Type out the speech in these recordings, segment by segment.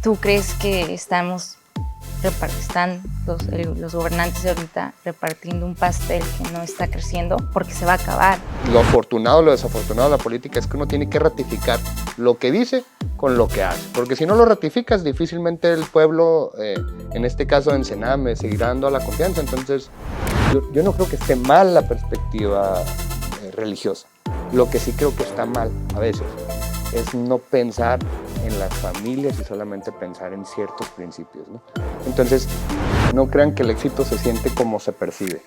¿Tú crees que están los gobernantes de ahorita repartiendo un pastel que no está creciendo porque se va a acabar? Lo afortunado, lo desafortunado de la política es que uno tiene que ratificar lo que dice con lo que hace, porque si no lo ratificas, difícilmente el pueblo, en este caso de Ensenada, me seguirá dando la confianza. Entonces, yo no creo que esté mal la perspectiva religiosa. Lo que sí creo que está mal a veces es no pensar en las familias y solamente pensar en ciertos principios, ¿no? Entonces, no crean que el éxito se siente como se percibe.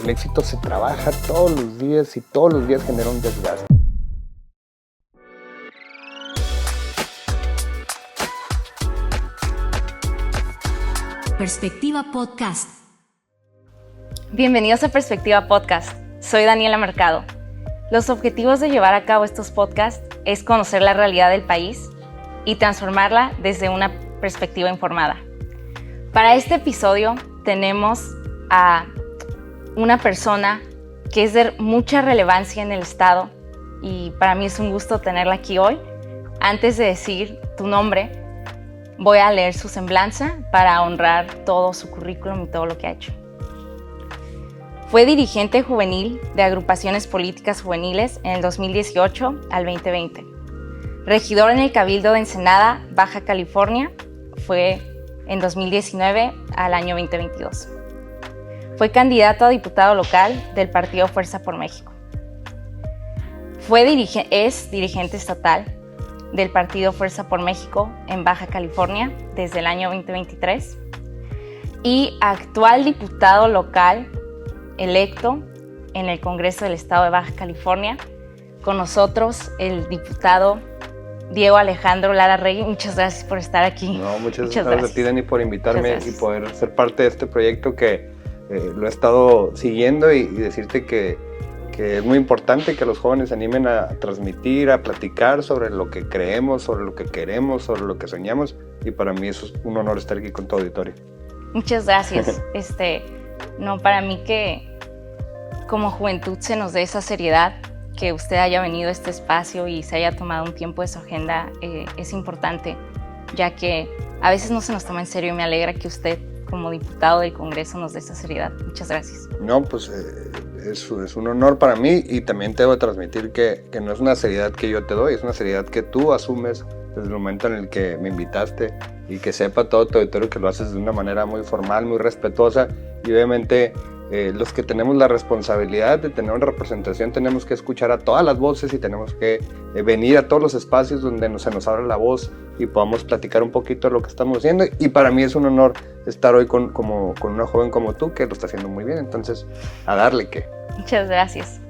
El éxito se trabaja todos los días y todos los días genera un desgaste. Perspectiva Podcast. Bienvenidos a Perspectiva Podcast. Soy Daniela Mercado. Los objetivos de llevar a cabo estos podcasts es conocer la realidad del país y transformarla desde una perspectiva informada. Para este episodio tenemos a una persona que es de mucha relevancia en el estado y para mí es un gusto tenerla aquí hoy. Antes de decir tu nombre, voy a leer su semblanza para honrar todo su currículum y todo lo que ha hecho. Fue dirigente juvenil de agrupaciones políticas juveniles en el 2018 al 2020. Regidor en el Cabildo de Ensenada, Baja California, fue en 2019 al año 2022. Fue candidato a diputado local del partido Fuerza por México. Es dirigente estatal del partido Fuerza por México en Baja California desde el año 2023 y actual diputado local electo en el Congreso del Estado de Baja California. Con nosotros el diputado Diego Alejandro Lara Rey. Muchas gracias por estar aquí. No, muchas gracias a ti, Dani, por invitarme y poder ser parte de este proyecto que lo he estado siguiendo y decirte que es muy importante que los jóvenes se animen a transmitir, a platicar sobre lo que creemos, sobre lo que queremos, sobre lo que soñamos, y para mí eso es un honor estar aquí con tu auditorio. Muchas gracias. No, para mí que como juventud se nos dé esa seriedad, que usted haya venido a este espacio y se haya tomado un tiempo de su agenda es importante, ya que a veces no se nos toma en serio y me alegra que usted como diputado del Congreso nos dé esa seriedad. Muchas gracias. No, pues es un honor para mí y también te debo transmitir que no es una seriedad que yo te doy, es una seriedad que tú asumes desde el momento en el que me invitaste y que sepa todo tu auditorio que lo haces de una manera muy formal, muy respetuosa y obviamente los que tenemos la responsabilidad de tener una representación tenemos que escuchar a todas las voces y tenemos que venir a todos los espacios donde se nos abra la voz y podamos platicar un poquito de lo que estamos haciendo y para mí es un honor estar hoy con una joven como tú que lo está haciendo muy bien, entonces a darle que. Muchas gracias.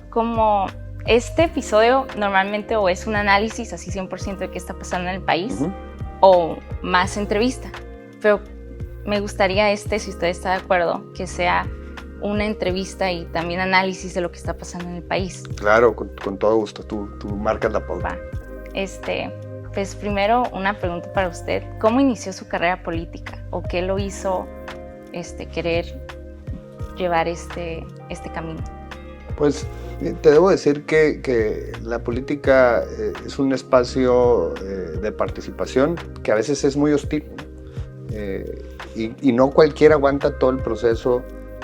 Como este episodio normalmente o es un análisis así 100% de qué está pasando en el país o más entrevista, pero me gustaría si usted está de acuerdo, que sea una entrevista y también análisis de lo que está pasando en el país. Claro, con todo gusto, tú marcas la pauta. Pues primero una pregunta para usted. ¿Cómo inició su carrera política? ¿O qué lo hizo querer llevar este camino? Pues te debo decir que la política es un espacio de participación que a veces es muy hostil, y no cualquiera aguanta todo el proceso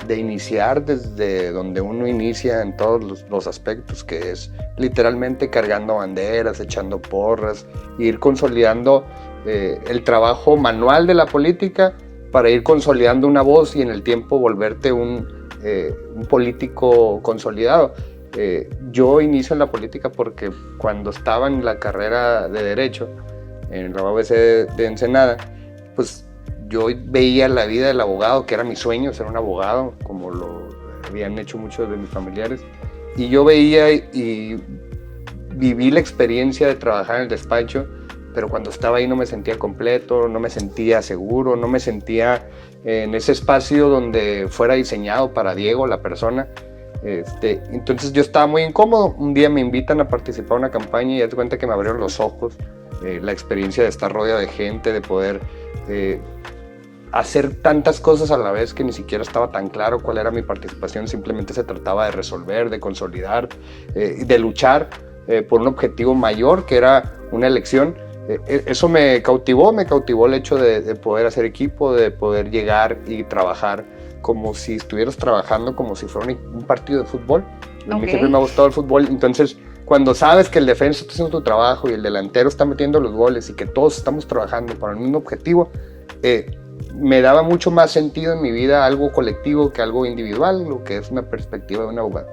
de iniciar desde donde uno inicia en todos los aspectos, que es literalmente cargando banderas, echando porras, e ir consolidando el trabajo manual de la política para ir consolidando una voz y en el tiempo volverte un político consolidado. Yo inicio en la política porque cuando estaba en la carrera de Derecho en la UABC de Ensenada, pues yo veía la vida del abogado, que era mi sueño, ser un abogado, como lo habían hecho muchos de mis familiares. Y yo veía y viví la experiencia de trabajar en el despacho, pero cuando estaba ahí no me sentía completo, no me sentía seguro, no me sentía en ese espacio donde fuera diseñado para Diego, la persona. Entonces yo estaba muy incómodo. Un día me invitan a participar en una campaña y ya te cuenta que me abrieron los ojos. La experiencia de estar rodeado de gente, de poder hacer tantas cosas a la vez que ni siquiera estaba tan claro cuál era mi participación, simplemente se trataba de resolver, de consolidar, de luchar por un objetivo mayor que era una elección. Eso me cautivó el hecho de poder hacer equipo, de poder llegar y trabajar como si estuvieras trabajando como si fuera un partido de fútbol. A mí siempre me ha gustado el fútbol, entonces cuando sabes que el defensa está haciendo tu trabajo y el delantero está metiendo los goles y que todos estamos trabajando para el mismo objetivo, me daba mucho más sentido en mi vida algo colectivo que algo individual, lo que es una perspectiva de una abogado.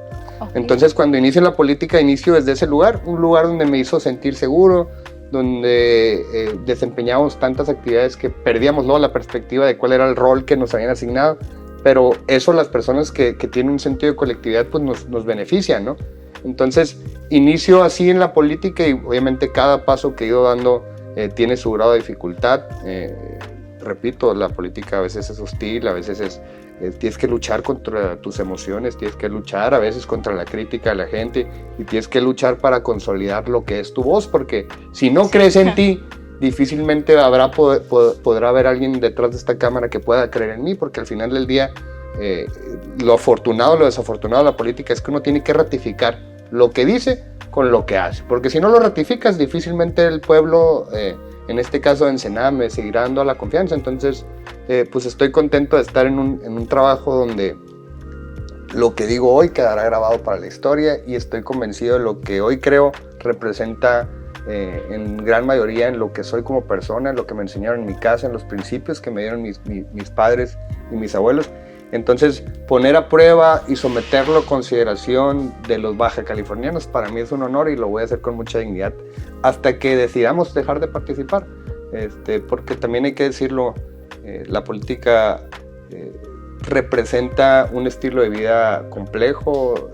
Entonces cuando inicio la política, inicio desde ese lugar, un lugar donde me hizo sentir seguro, donde desempeñábamos tantas actividades que perdíamos luego la perspectiva de cuál era el rol que nos habían asignado, pero eso las personas que tienen un sentido de colectividad pues nos beneficia, ¿no? Entonces inicio así en la política y obviamente cada paso que he ido dando tiene su grado de dificultad. Repito, la política a veces es hostil, a veces tienes que luchar contra tus emociones, tienes que luchar a veces contra la crítica de la gente y tienes que luchar para consolidar lo que es tu voz, porque si no crees en ti, difícilmente podrá haber alguien detrás de esta cámara que pueda creer en mí, porque al final del día lo afortunado o lo desafortunado de la política es que uno tiene que ratificar lo que dice con lo que hace, porque si no lo ratificas, difícilmente el pueblo, en este caso de Ensenada, me seguirá dando la confianza. Entonces pues estoy contento de estar en un trabajo donde lo que digo hoy quedará grabado para la historia y estoy convencido de lo que hoy creo representa en gran mayoría en lo que soy como persona, en lo que me enseñaron en mi casa, en los principios que me dieron mis padres y mis abuelos. Entonces, poner a prueba y someterlo a consideración de los baja californianos para mí es un honor y lo voy a hacer con mucha dignidad hasta que decidamos dejar de participar, porque también hay que decirlo, la política representa un estilo de vida complejo,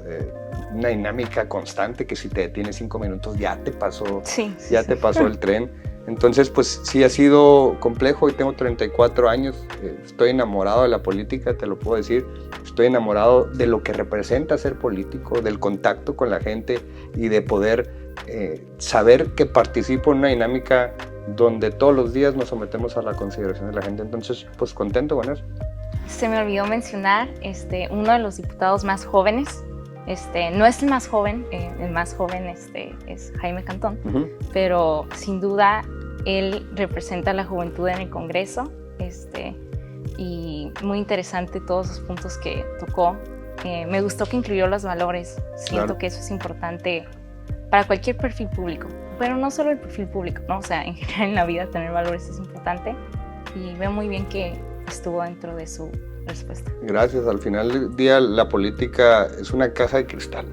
una dinámica constante que si te detienes 5 minutos ya te pasó, te pasó el tren. Entonces, pues sí ha sido complejo y tengo 34 años, estoy enamorado de la política, te lo puedo decir, estoy enamorado de lo que representa ser político, del contacto con la gente y de poder saber que participo en una dinámica donde todos los días nos sometemos a la consideración de la gente. Entonces, pues contento con eso. Se me olvidó mencionar uno de los diputados más jóvenes. No es el más joven es Jaime Cantón, pero sin duda él representa la juventud en el Congreso, y muy interesante todos los puntos que tocó. Me gustó que incluyó los valores, siento que eso es importante para cualquier perfil público, pero no solo el perfil público, ¿no? O sea, en general en la vida tener valores es importante y veo muy bien que estuvo dentro de su respuesta. Gracias. Al final del día la política es una caja de cristal.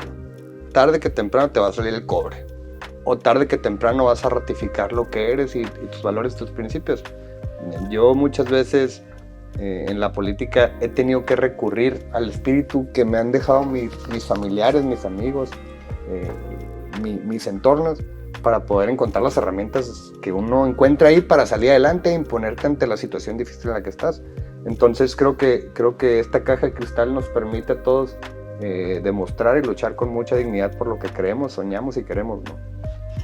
Tarde que temprano te va a salir el cobre o tarde que temprano vas a ratificar lo que eres y tus valores, tus principios. Yo muchas veces en la política he tenido que recurrir al espíritu que me han dejado mis familiares, mis amigos, mis entornos, para poder encontrar las herramientas que uno encuentra ahí para salir adelante e imponerte ante la situación difícil en la que estás. Entonces creo que esta caja de cristal nos permite a todos demostrar y luchar con mucha dignidad por lo que creemos, soñamos y queremos, ¿no? Ok,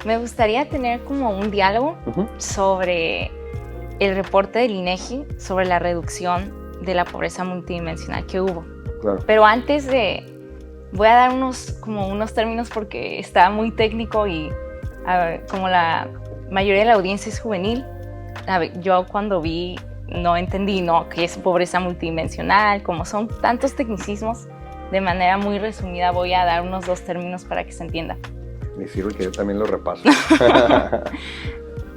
me gustaría tener como un diálogo sobre el reporte del INEGI sobre la reducción de la pobreza multidimensional que hubo. Claro. Pero antes voy a dar unos términos porque está muy técnico y como la mayoría de la audiencia es juvenil, yo cuando vi no entendí qué es pobreza multidimensional, como son tantos tecnicismos, de manera muy resumida voy a dar unos 2 términos para que se entienda. Me sirve que yo también lo repaso.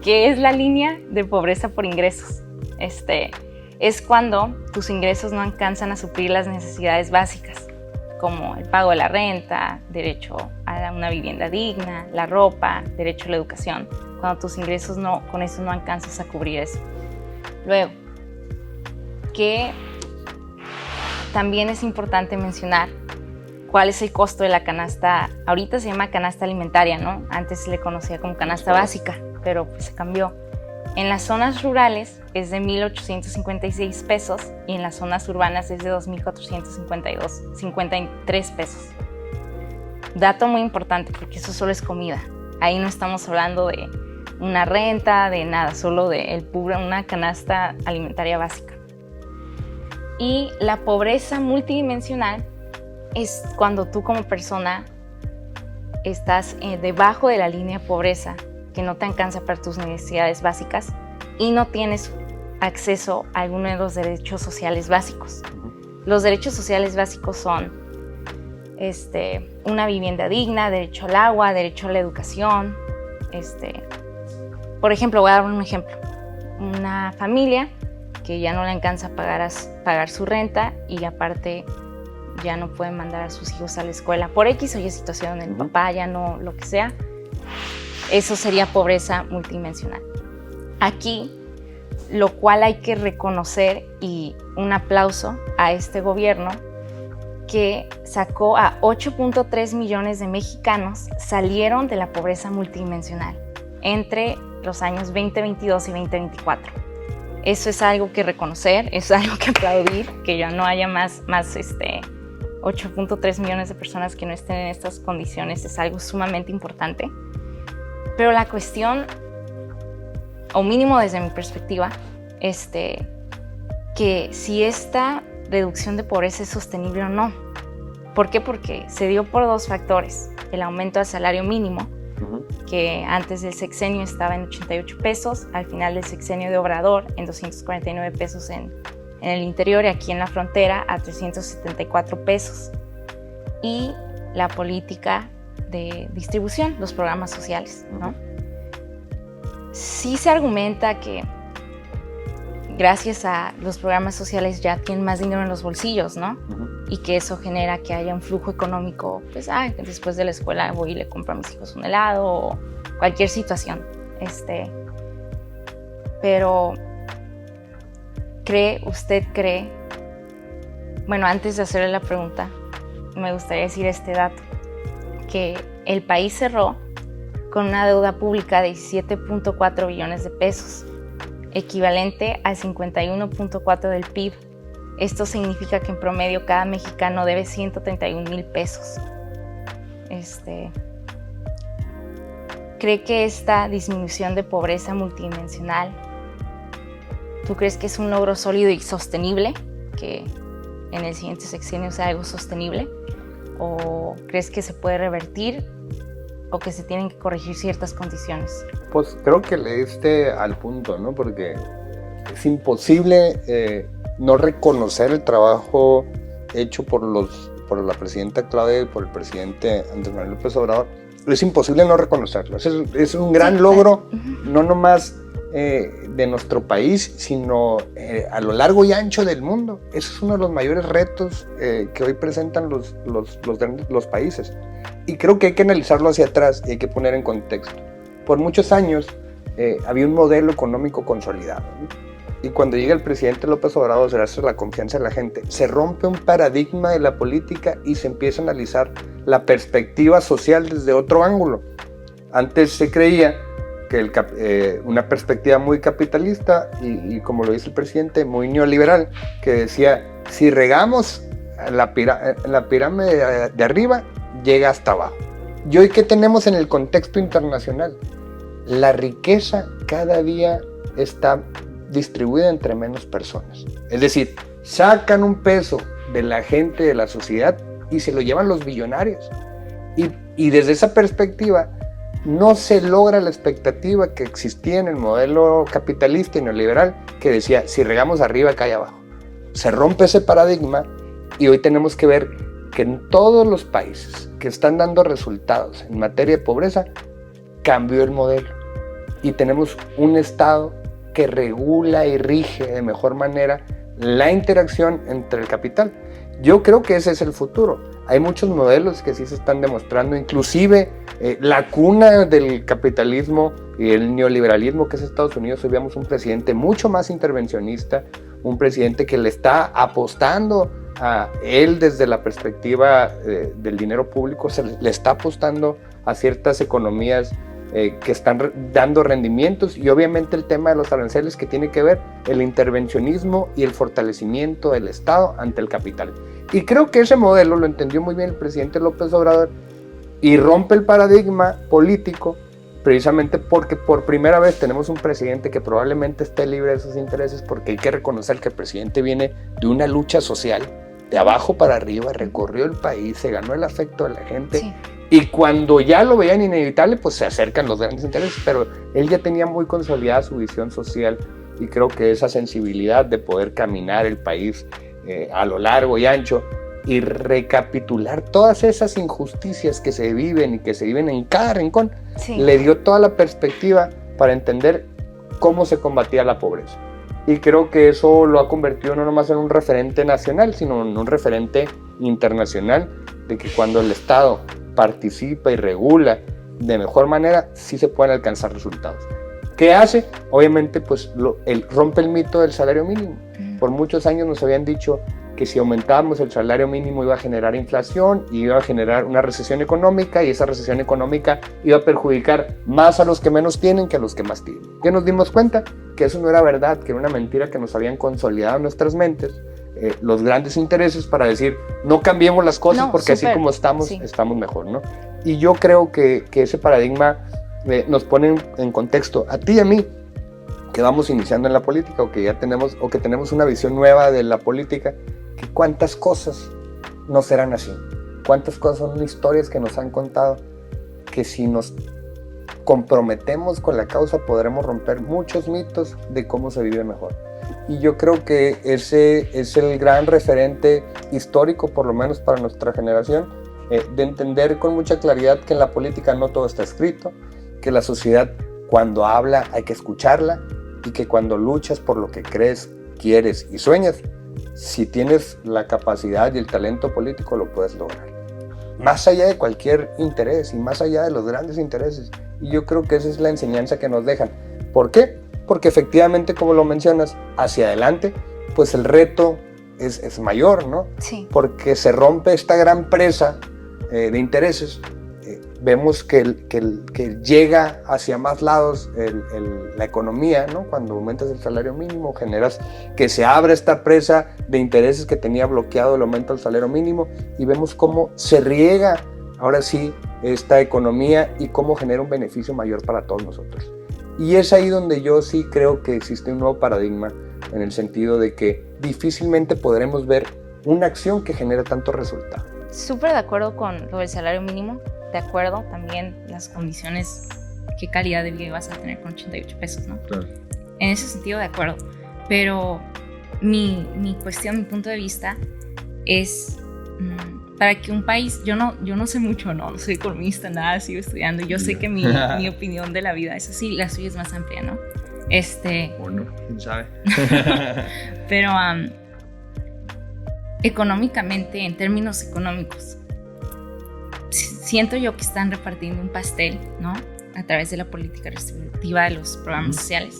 ¿Qué es la línea de pobreza por ingresos? Es cuando tus ingresos no alcanzan a suplir las necesidades básicas, como el pago de la renta, derecho a una vivienda digna, la ropa, derecho a la educación, cuando tus ingresos con eso no alcanzas a cubrir eso. Luego, que también es importante mencionar cuál es el costo de la canasta. Ahorita se llama canasta alimentaria, ¿no? Antes se le conocía como canasta básica, pero pues se cambió. En las zonas rurales es de 1,856 pesos y en las zonas urbanas es de 2,453 pesos. Dato muy importante porque eso solo es comida. Ahí no estamos hablando de una renta, de nada, solo de una canasta alimentaria básica. Y la pobreza multidimensional es cuando tú como persona estás debajo de la línea de pobreza, que no te alcanza para tus necesidades básicas y no tienes acceso a alguno de los derechos sociales básicos. Los derechos sociales básicos son una vivienda digna, derecho al agua, derecho a la educación. Por ejemplo, voy a dar un ejemplo. Una familia que ya no le alcanza a pagar su renta y aparte ya no puede mandar a sus hijos a la escuela por X o Y situación, el papá ya no, lo que sea, eso sería pobreza multidimensional. Aquí, lo cual hay que reconocer y un aplauso a este gobierno que sacó a 8.3 millones de mexicanos, salieron de la pobreza multidimensional entre los años 2022 y 2024. Eso es algo que reconocer, es algo que aplaudir, que ya no haya más 8.3 millones de personas que no estén en estas condiciones, es algo sumamente importante. Pero la cuestión, o mínimo desde mi perspectiva, que si esta reducción de pobreza es sostenible o no. ¿Por qué? Porque se dio por dos factores. El aumento del salario mínimo, que antes del sexenio estaba en 88 pesos, al final del sexenio de Obrador en 249 pesos en el interior y aquí en la frontera a 374 pesos. Y la política de distribución, los programas sociales, ¿no? Sí se argumenta que gracias a los programas sociales ya tienen más dinero en los bolsillos, ¿no? Y que eso genera que haya un flujo económico, pues, después de la escuela voy y le compro a mis hijos un helado o cualquier situación. Pero ¿usted cree? Bueno, antes de hacerle la pregunta, me gustaría decir este dato, que el país cerró con una deuda pública de 17.4 billones de pesos, equivalente al 51.4 del PIB. Esto significa que en promedio cada mexicano debe 131,000 pesos. ¿Cree que esta disminución de pobreza multidimensional, tú crees que es un logro sólido y sostenible, que en el siguiente sexenio sea algo sostenible? ¿O crees que se puede revertir o que se tienen que corregir ciertas condiciones? Pues creo que le diste al punto, ¿no? Porque es imposible no reconocer el trabajo hecho por la presidenta Claudia y por el presidente Andrés Manuel López Obrador. Es imposible no reconocerlo. Es un gran logro, no nomás de nuestro país, sino a lo largo y ancho del mundo. Ese es uno de los mayores retos que hoy presentan los países. Y creo que hay que analizarlo hacia atrás y hay que poner en contexto. Por muchos años había un modelo económico consolidado, ¿no? Y cuando llega el presidente López Obrador, se hace la confianza de la gente, se rompe un paradigma de la política y se empieza a analizar la perspectiva social desde otro ángulo. Antes se creía que una perspectiva muy capitalista y como lo dice el presidente, muy neoliberal, que decía, si regamos la pirámide de arriba, llega hasta abajo. ¿Y hoy qué tenemos en el contexto internacional? La riqueza cada día está distribuida entre menos personas. Es decir, sacan un peso de la gente, de la sociedad, y se lo llevan los billonarios. Y desde esa perspectiva, no se logra la expectativa que existía en el modelo capitalista y neoliberal, que decía, si regamos arriba, cae abajo. Se rompe ese paradigma y hoy tenemos que ver que en todos los países que están dando resultados en materia de pobreza, cambió el modelo. Y tenemos un Estado que regula y rige de mejor manera la interacción entre el capital. Yo creo que ese es el futuro. Hay muchos modelos que sí se están demostrando, inclusive la cuna del capitalismo y el neoliberalismo que es Estados Unidos. Hoy vemos un presidente mucho más intervencionista, un presidente que le está apostando a él desde la perspectiva del dinero público, le está apostando a ciertas economías que están dando rendimientos, y obviamente el tema de los aranceles, que tiene que ver el intervencionismo y el fortalecimiento del Estado ante el capital. Y creo que ese modelo lo entendió muy bien el presidente López Obrador y rompe el paradigma político, precisamente porque por primera vez tenemos un presidente que probablemente esté libre de sus intereses, porque hay que reconocer que el presidente viene de una lucha social de abajo para arriba, recorrió el país, se ganó el afecto de la gente. Sí. Y cuando ya lo veían inevitable, pues se acercan los grandes intereses, pero él ya tenía muy consolidada su visión social y creo que esa sensibilidad de poder caminar el país a lo largo y ancho y recapitular todas esas injusticias que se viven y que se viven en cada rincón, Sí. le dio toda la perspectiva para entender cómo se combatía la pobreza. Y creo que eso lo ha convertido no nomás en un referente nacional, sino en un referente internacional, de que cuando el Estado participa y regula de mejor manera, sí se pueden alcanzar resultados. ¿Qué hace? Obviamente, pues rompe el mito del salario mínimo. Por muchos años nos habían dicho que si aumentábamos el salario mínimo iba a generar inflación y iba a generar una recesión económica, y esa recesión económica iba a perjudicar más a los que menos tienen que a los que más tienen. ¿Qué nos dimos cuenta? Que eso no era verdad, que era una mentira que nos habían consolidado en nuestras mentes los grandes intereses para decir no cambiemos las cosas, porque así como estamos, sí, estamos mejor, ¿no? Y yo creo que ese paradigma nos pone en contexto a ti y a mí, que vamos iniciando en la política o que ya tenemos una visión nueva de la política, que cuántas cosas no serán así, cuántas cosas son historias que nos han contado, que si nos comprometemos con la causa podremos romper muchos mitos de cómo se vive mejor. Y yo creo que ese es el gran referente histórico, por lo menos para nuestra generación, de entender con mucha claridad que en la política no todo está escrito, que la sociedad cuando habla hay que escucharla, y que cuando luchas por lo que crees, quieres y sueñas, si tienes la capacidad y el talento político lo puedes lograr. Más allá de cualquier interés y más allá de los grandes intereses. Y yo creo que esa es la enseñanza que nos dejan. ¿Por qué? Porque efectivamente, como lo mencionas, hacia adelante, pues el reto es mayor, ¿no? Sí. Porque se rompe esta gran presa de intereses. Vemos que llega hacia más lados la economía, ¿no? Cuando aumentas el salario mínimo, generas que se abre esta presa de intereses que tenía bloqueado el aumento del salario mínimo, y vemos cómo se riega ahora sí esta economía y cómo genera un beneficio mayor para todos nosotros. Y es ahí donde yo sí creo que existe un nuevo paradigma, en el sentido de que difícilmente podremos ver una acción que genere tantos resultados. Súper de acuerdo con lo del salario mínimo. De acuerdo, también las condiciones, qué calidad de vida vas a tener con 88 pesos, ¿no? Claro. En ese sentido, de acuerdo. Pero mi cuestión, mi punto de vista es, para que un país, yo no sé mucho, no soy economista, nada, sigo estudiando. Yo sé que mi opinión de la vida es así, la suya es más amplia, ¿no? Bueno, quién sabe. Pero económicamente, en términos económicos, siento yo que están repartiendo un pastel, ¿no? A través de la política redistributiva, de los programas sociales,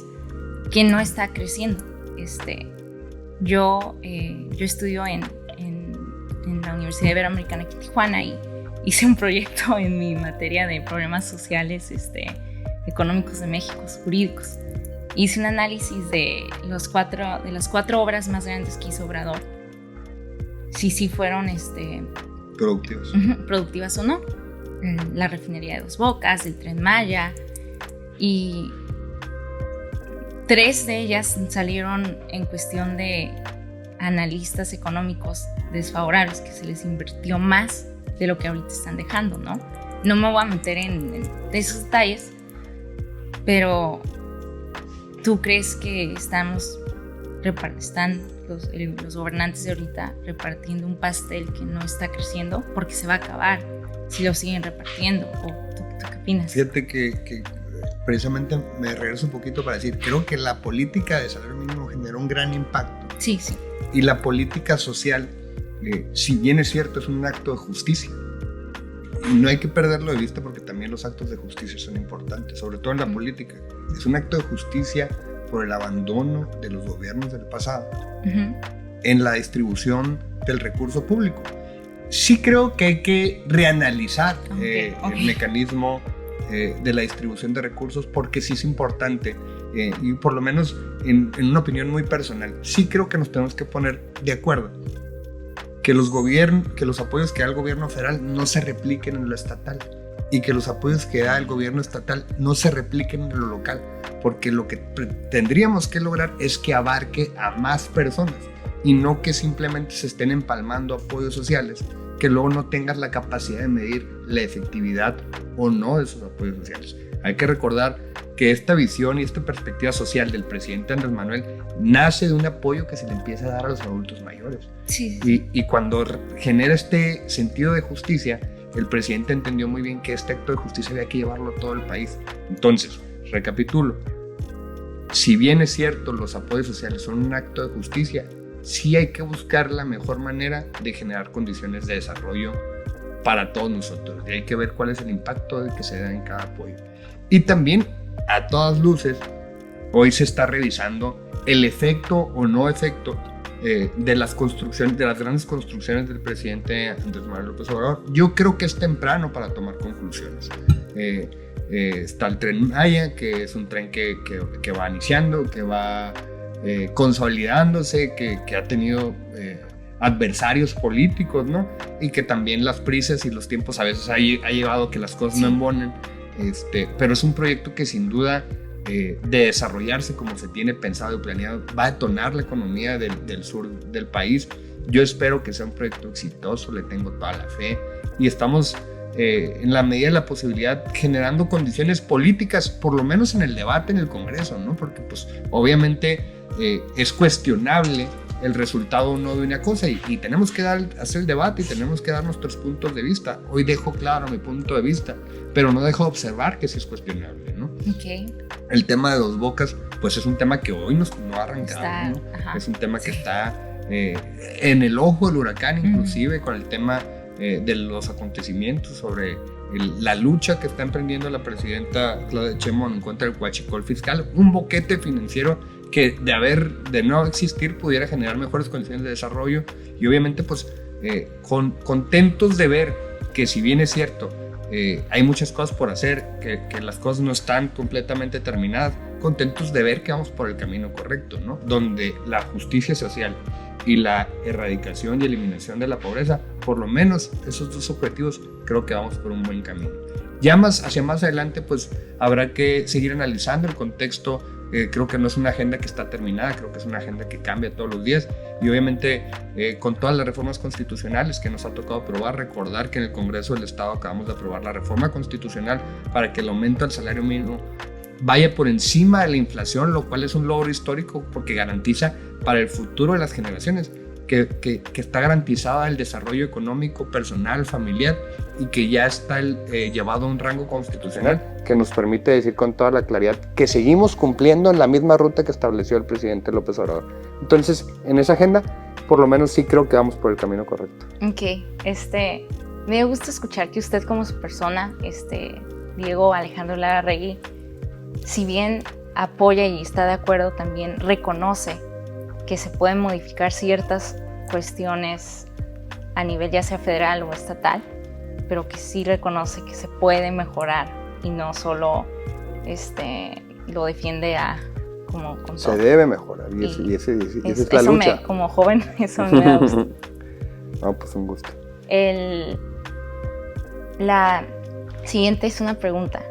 que no está creciendo. Yo estudio en la Universidad Iberoamericana aquí en Tijuana y hice un proyecto en mi materia de problemas sociales económicos de México, jurídicos. Hice un análisis de las cuatro obras más grandes que hizo Obrador. Sí fueron productivas o no. La refinería de Dos Bocas, el Tren Maya, y 3 de ellas salieron en cuestión de analistas económicos desfavorables, que se les invirtió más de lo que ahorita están dejando, ¿no? No me voy a meter en esos detalles, pero ¿tú crees que están los gobernantes de ahorita repartiendo un pastel que no está creciendo? Porque se va a acabar si lo siguen repartiendo. ¿O tú qué opinas? Fíjate que precisamente me regreso un poquito para decir, creo que la política de salario mínimo generó un gran impacto. Sí. Y la política social, si bien es cierto, es un acto de justicia. Y no hay que perderlo de vista, porque también los actos de justicia son importantes, sobre todo en la política. Es un acto de justicia por el abandono de los gobiernos del pasado en la distribución del recurso público. Sí creo que hay que reanalizar el mecanismo de la distribución de recursos, porque sí es importante, y por lo menos en una opinión muy personal, sí creo que nos tenemos que poner de acuerdo que los apoyos que da el gobierno federal no se repliquen en lo estatal, y que los apoyos que da el gobierno estatal no se repliquen en lo local, porque lo que tendríamos que lograr es que abarque a más personas. y no que simplemente se estén empalmando apoyos sociales, que luego no tengas la capacidad de medir la efectividad o no de esos apoyos sociales. Hay que recordar que esta visión y esta perspectiva social del presidente Andrés Manuel nace de un apoyo que se le empieza a dar a los adultos mayores. Sí. Y cuando genera este sentido de justicia, el presidente entendió muy bien que este acto de justicia había que llevarlo a todo el país. Entonces, recapitulo, si bien es cierto los apoyos sociales son un acto de justicia, sí hay que buscar la mejor manera de generar condiciones de desarrollo para todos nosotros. Y hay que ver cuál es el impacto de que se da en cada apoyo. Y también, a todas luces, hoy se está revisando el efecto o no efecto de las construcciones, de las grandes construcciones del presidente Andrés Manuel López Obrador. Yo creo que es temprano para tomar conclusiones. Está el Tren Maya, que es un tren que va iniciando, que va consolidándose, que ha tenido adversarios políticos, ¿no? Y que también las prisas y los tiempos a veces ha llevado a que las cosas no embonen. Pero es un proyecto que sin duda de desarrollarse como se tiene pensado y planeado va a detonar la economía del sur del país. Yo espero que sea un proyecto exitoso, le tengo toda la fe y estamos en la medida de la posibilidad generando condiciones políticas, por lo menos en el debate en el Congreso, ¿no? Porque pues obviamente es cuestionable el resultado o no de una cosa y tenemos que hacer el debate y tenemos que dar nuestros puntos de vista. Hoy dejo claro mi punto de vista, pero no dejo de observar que sí es cuestionable, ¿no? Okay. El tema de Dos Bocas, pues es un tema que hoy no ha arrancado, ¿no? Es un tema que está en el ojo del huracán, inclusive con el tema de los acontecimientos sobre la lucha que está emprendiendo la presidenta Claudia Sheinbaum en contra del huachicol fiscal, un boquete financiero que de no existir pudiera generar mejores condiciones de desarrollo y obviamente pues contentos de ver que si bien es cierto hay muchas cosas por hacer, que las cosas no están completamente terminadas, contentos de ver que vamos por el camino correcto, ¿no? Donde la justicia social y la erradicación y eliminación de la pobreza, por lo menos esos dos objetivos, creo que vamos por un buen camino. Ya hacia más adelante, pues habrá que seguir analizando el contexto. Creo que no es una agenda que está terminada, creo que es una agenda que cambia todos los días y obviamente con todas las reformas constitucionales que nos ha tocado aprobar, recordar que en el Congreso del Estado acabamos de aprobar la reforma constitucional para que el aumento del salario mínimo vaya por encima de la inflación, lo cual es un logro histórico porque garantiza para el futuro de las generaciones que está garantizado el desarrollo económico, personal, familiar y que ya está llevado a un rango constitucional que nos permite decir con toda la claridad que seguimos cumpliendo en la misma ruta que estableció el presidente López Obrador. Entonces, en esa agenda, por lo menos sí creo que vamos por el camino correcto. Ok, me gusta escuchar que usted como su persona, Diego Alejandro Larraregui, si bien apoya y está de acuerdo, también reconoce que se pueden modificar ciertas cuestiones a nivel ya sea federal o estatal, pero que sí reconoce que se puede mejorar y no solo lo defiende como con se todo. Debe mejorar y esa es la lucha. Como joven, eso me da gusto. No, pues un gusto. La siguiente es una pregunta.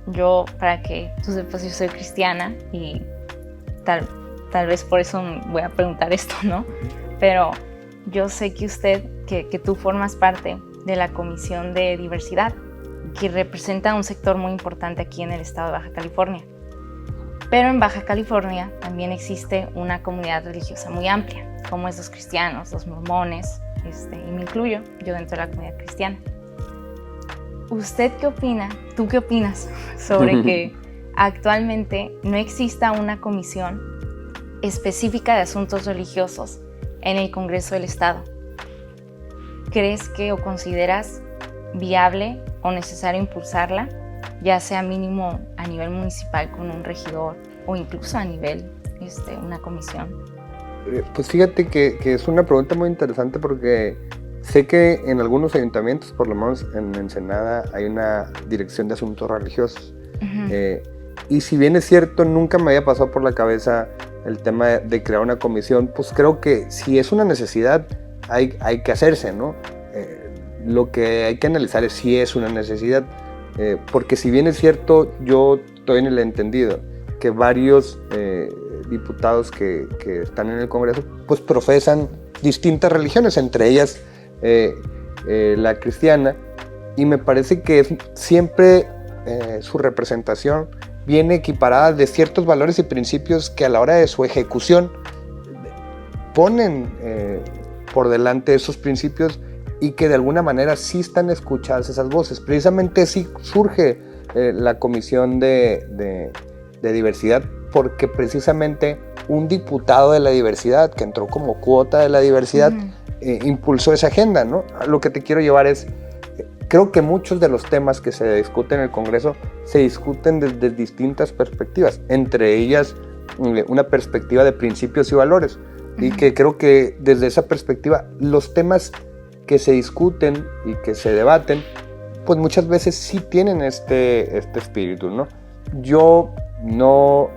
Yo, para que tú sepas, yo soy cristiana y tal vez por eso voy a preguntar esto, ¿no? Pero yo sé que tú formas parte de la Comisión de Diversidad, que representa un sector muy importante aquí en el estado de Baja California. Pero en Baja California también existe una comunidad religiosa muy amplia, como es los cristianos, los mormones, y me incluyo yo dentro de la comunidad cristiana. ¿Usted qué opina? ¿Tú qué opinas sobre que actualmente no exista una comisión específica de asuntos religiosos en el Congreso del Estado? ¿Crees que o consideras viable o necesario impulsarla, ya sea mínimo a nivel municipal con un regidor o incluso a nivel una comisión? Pues fíjate que es una pregunta muy interesante porque sé que en algunos ayuntamientos, por lo menos en Ensenada, hay una dirección de asuntos religiosos. Uh-huh. Y si bien es cierto, nunca me había pasado por la cabeza el tema de crear una comisión, pues creo que si es una necesidad, hay que hacerse, ¿no? Lo que hay que analizar es si es una necesidad, porque si bien es cierto, yo estoy en el entendido que varios diputados que están en el Congreso, pues profesan distintas religiones, entre ellas la cristiana, y me parece que siempre su representación viene equiparada de ciertos valores y principios que a la hora de su ejecución ponen por delante esos principios y que de alguna manera sí están escuchadas esas voces. Precisamente sí surge la Comisión de Diversidad, porque precisamente un diputado de la diversidad que entró como cuota de la diversidad impulsó esa agenda, ¿no? Lo que te quiero llevar es, creo que muchos de los temas que se discuten en el Congreso se discuten desde distintas perspectivas, entre ellas una perspectiva de principios y valores, y que creo que desde esa perspectiva los temas que se discuten y que se debaten, pues muchas veces sí tienen este espíritu, ¿no? Yo no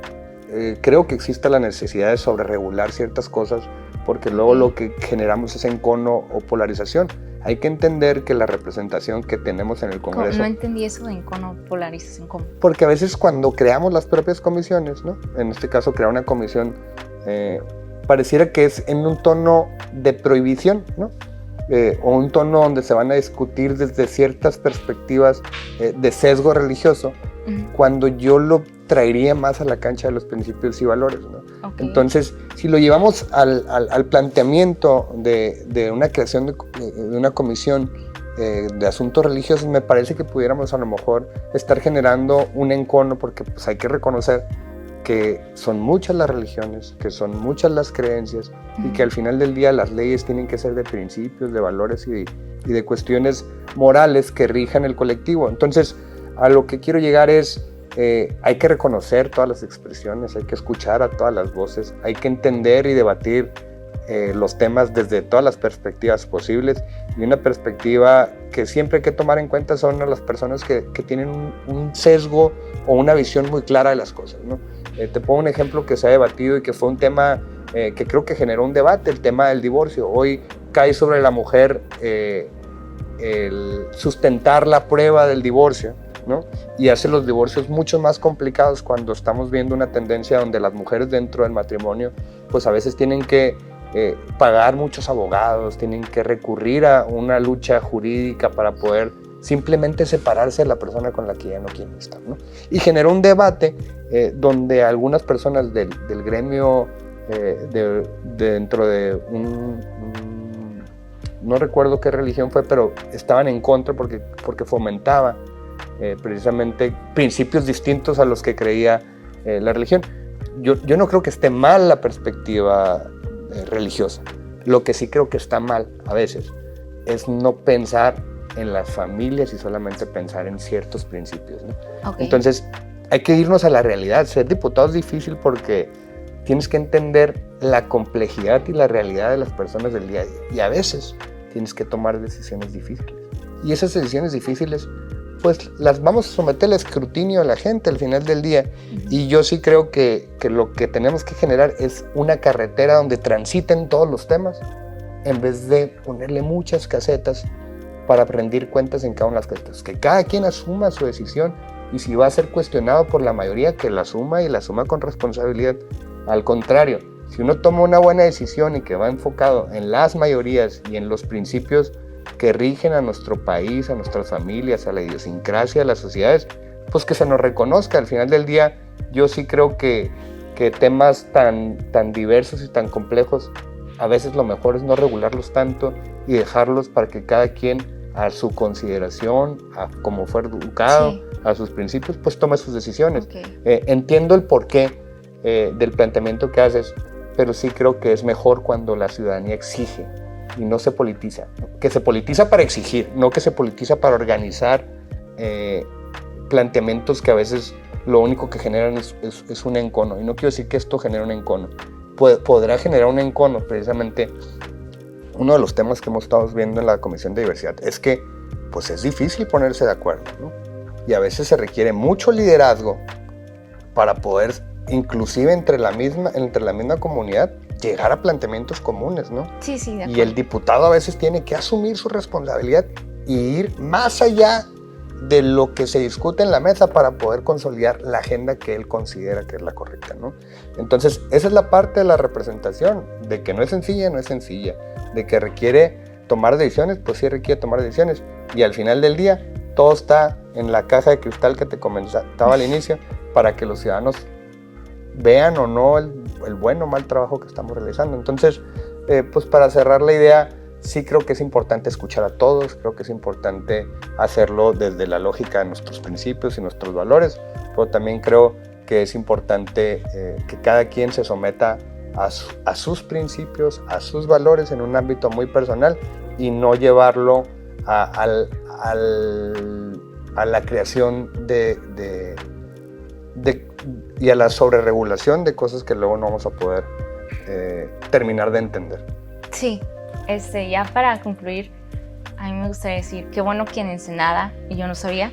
creo que exista la necesidad de sobreregular ciertas cosas, porque luego lo que generamos es encono o polarización. Hay que entender que la representación que tenemos en el Congreso... No entendí eso de encono, polarización, ¿cómo? Porque a veces cuando creamos las propias comisiones, ¿no? En este caso crear una comisión, pareciera que es en un tono de prohibición, ¿no? O un tono donde se van a discutir desde ciertas perspectivas de sesgo religioso, cuando yo lo traería más a la cancha de los principios y valores, ¿no? Okay. Entonces, si lo llevamos al planteamiento de una creación de una comisión de asuntos religiosos, me parece que pudiéramos a lo mejor estar generando un encono, porque pues, hay que reconocer que son muchas las religiones, que son muchas las creencias, y que al final del día las leyes tienen que ser de principios, de valores y de cuestiones morales que rijan el colectivo. Entonces, a lo que quiero llegar es, hay que reconocer todas las expresiones, hay que escuchar a todas las voces, hay que entender y debatir los temas desde todas las perspectivas posibles, y una perspectiva que siempre hay que tomar en cuenta son las personas que tienen un sesgo o una visión muy clara de las cosas, ¿no? Te pongo un ejemplo que se ha debatido y que fue un tema que creo que generó un debate, el tema del divorcio. Hoy cae sobre la mujer el sustentar la prueba del divorcio, ¿no? Y hace los divorcios mucho más complicados cuando estamos viendo una tendencia donde las mujeres dentro del matrimonio pues a veces tienen que pagar muchos abogados, tienen que recurrir a una lucha jurídica para poder simplemente separarse de la persona con la que ya no quieren estar, ¿no? Y generó un debate donde algunas personas del gremio dentro de no recuerdo qué religión fue, pero estaban en contra porque fomentaba precisamente principios distintos a los que creía la religión. Yo no creo que esté mal la perspectiva religiosa. Lo que sí creo que está mal a veces es no pensar en las familias y solamente pensar en ciertos principios, ¿no? Okay. Entonces hay que irnos a la realidad. Ser diputado es difícil porque tienes que entender la complejidad y la realidad de las personas del día a día, y a veces tienes que tomar decisiones difíciles, y esas decisiones difíciles pues las vamos a someter al escrutinio de la gente al final del día. Y yo sí creo que lo que tenemos que generar es una carretera donde transiten todos los temas, en vez de ponerle muchas casetas para rendir cuentas en cada una de las casetas. Que cada quien asuma su decisión, y si va a ser cuestionado por la mayoría, que la asuma y la asuma con responsabilidad. Al contrario, si uno toma una buena decisión y que va enfocado en las mayorías y en los principios que rigen a nuestro país, a nuestras familias, a la idiosincrasia de las sociedades, pues que se nos reconozca. Al final del día, yo sí creo que temas tan diversos y tan complejos, a veces lo mejor es no regularlos tanto y dejarlos para que cada quien, a su consideración, a cómo fue educado, sí, a sus principios, pues tome sus decisiones. Okay. Entiendo el porqué del planteamiento que haces, pero sí creo que es mejor cuando la ciudadanía exige y no se politiza, ¿no? Que se politiza para exigir, no que se politiza para organizar planteamientos que a veces lo único que generan es un encono. Y no quiero decir que esto genere un encono. Podrá generar un encono. Precisamente uno de los temas que hemos estado viendo en la Comisión de Diversidad es que pues es difícil ponerse de acuerdo, ¿no? Y a veces se requiere mucho liderazgo para poder, inclusive entre la misma comunidad, llegar a planteamientos comunes, ¿no? Sí, de acuerdo. Y el diputado a veces tiene que asumir su responsabilidad y ir más allá de lo que se discute en la mesa para poder consolidar la agenda que él considera que es la correcta, ¿no? Entonces, esa es la parte de la representación, de que no es sencilla, de que requiere tomar decisiones, pues sí requiere tomar decisiones, y al final del día, todo está en la caja de cristal que te comentaba al inicio, para que los ciudadanos vean o no el buen o mal trabajo que estamos realizando. Entonces, pues para cerrar la idea, sí creo que es importante escuchar a todos, creo que es importante hacerlo desde la lógica de nuestros principios y nuestros valores, pero también creo que es importante que cada quien se someta a sus principios, a sus valores en un ámbito muy personal y no llevarlo a la creación y a la sobreregulación de cosas que luego no vamos a poder terminar de entender. Sí, ya para concluir, a mí me gustaría decir que bueno que en Ensenada, y yo no sabía,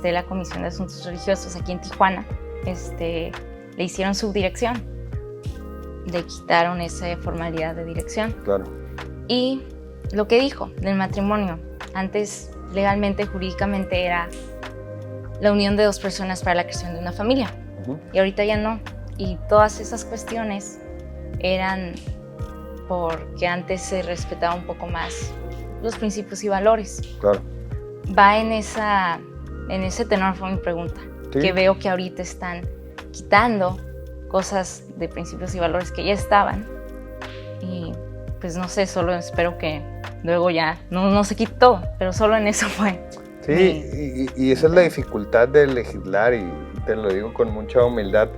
la Comisión de Asuntos Religiosos aquí en Tijuana, le hicieron subdirección, le quitaron esa formalidad de dirección. Claro. Y lo que dijo del matrimonio, antes legalmente, jurídicamente era la unión de dos personas para la creación de una familia. Y ahorita ya no. Y todas esas cuestiones eran porque antes se respetaba un poco más los principios y valores. Claro. Va en ese tenor fue mi pregunta. Sí. Que veo que ahorita están quitando cosas de principios y valores que ya estaban. Y pues no sé, solo espero que luego ya no se quite todo, pero solo en eso fue. Sí, y esa es la dificultad de legislar, y te lo digo con mucha humildad,